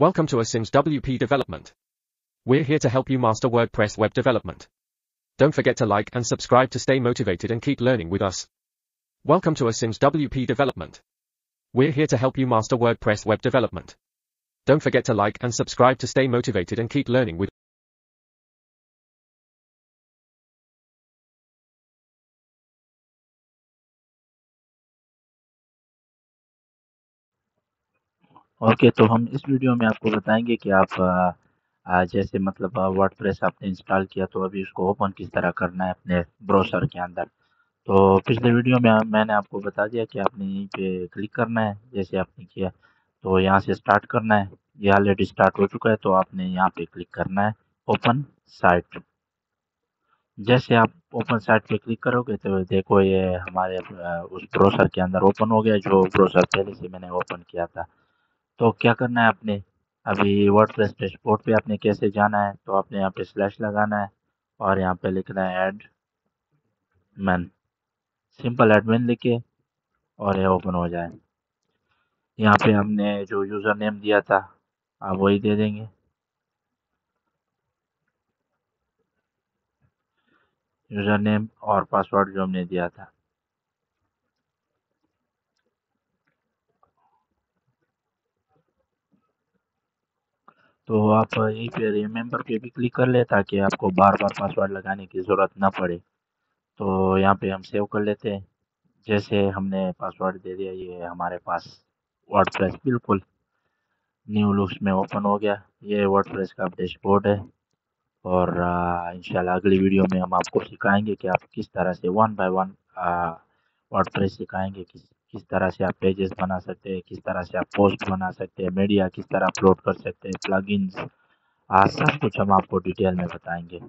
Welcome to Asins WP Development. We're here to help you master WordPress web development. Don't forget to like and subscribe to stay motivated and keep learning with us. Welcome to Asins WP Development. We're here to help you master WordPress web development. Don't forget to like and subscribe to stay motivated and keep learning with okay तो हम इस video में आपको बताएंगे कि आप जैसे मतलब वर्डप्रेस आपने इंस्टॉल किया तो अभी उसको ओपन किस तरह करना है अपने ब्राउज़र के अंदर। तो पिछले वीडियो में मैंने आपको बता दिया कि आपने यहीं पे क्लिक करना है, जैसे आपने किया तो यहाँ से स्टार्ट करना है। ये ऑलरेडी स्टार्ट हो चुका है तो आपने यहाँ पे क्लिक करना है ओपन साइट। जैसे आप ओपन साइट पे क्लिक करोगे तो देखो ये हमारे उस ब्राउज़र के अंदर ओपन हो गया जो ब्राउज़र पहले से मैंने ओपन किया था। तो क्या करना है आपने, अभी वर्डप्रेस डैशबोर्ड पे आपने कैसे जाना है, तो आपने यहाँ पे स्लैश लगाना है और यहाँ पे लिखना है एडमिन, सिंपल एडमिन लिखे और ये ओपन हो जाए। यहाँ पे हमने जो यूज़र नेम दिया था आप वही दे देंगे, यूज़र नेम और पासवर्ड जो हमने दिया था। तो आप यहीं पे रिमेंबर पे भी क्लिक कर ले ताकि आपको बार बार पासवर्ड लगाने की ज़रूरत ना पड़े। तो यहाँ पे हम सेव कर लेते हैं। जैसे हमने पासवर्ड दे दिया, ये हमारे पास वर्डप्रेस बिल्कुल न्यू लुक्स में ओपन हो गया। ये वर्डप्रेस का डैशबोर्ड है और इंशाल्लाह अगली वीडियो में हम आपको सिखाएंगे कि आप किस तरह से वन बाय वन वर्डप्रेस सिखाएंगे, किस तरह से आप पेजेस बना सकते हैं, किस तरह से आप पोस्ट बना सकते हैं, मीडिया किस तरह अपलोड कर सकते हैं, प्लगइन्स, सब कुछ हम आपको डिटेल में बताएंगे।